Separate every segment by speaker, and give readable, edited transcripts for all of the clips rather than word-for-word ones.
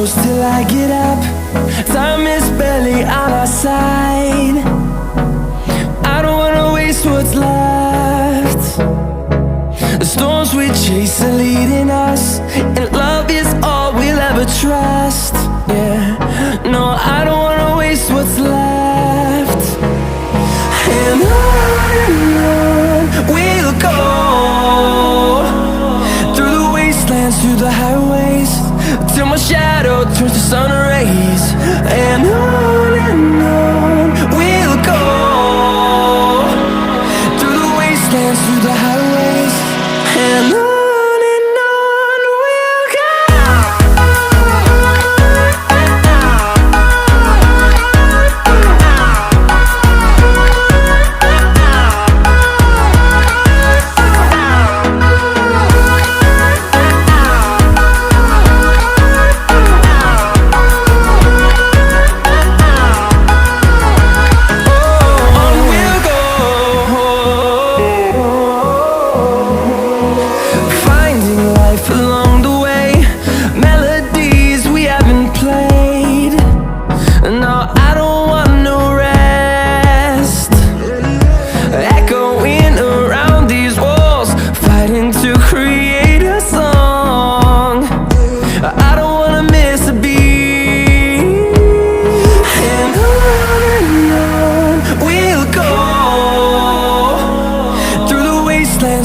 Speaker 1: close till I get up. Time is barely on our side. I don't wanna waste what's left. The storms we chase are leading us, and love is all we'll ever trust. Yeah, no, I don't wanna waste what's left. And on we'll go, through the wastelands, through the highways, till my shadow turns to sun rays. And on we'll go, through the wastelands, through the highways, and on we'll go.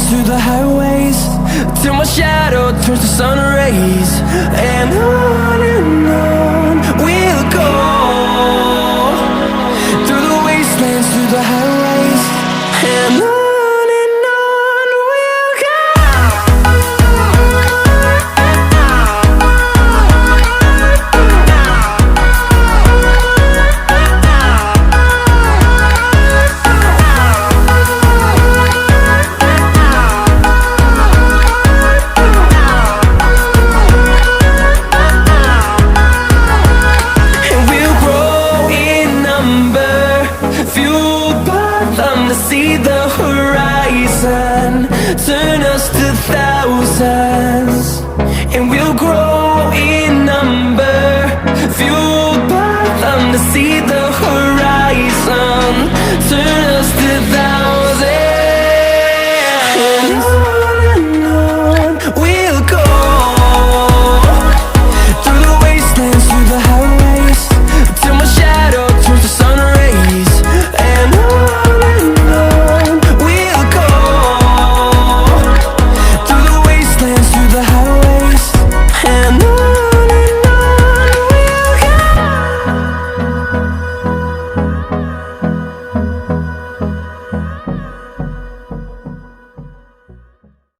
Speaker 1: Through the highways, till my shadow turns to sun rays. And on we'll go, through the wastelands, through the highways, and on we'll go. See the horizon, turn us to thousands, and we'll grow in number, fueled by them to see the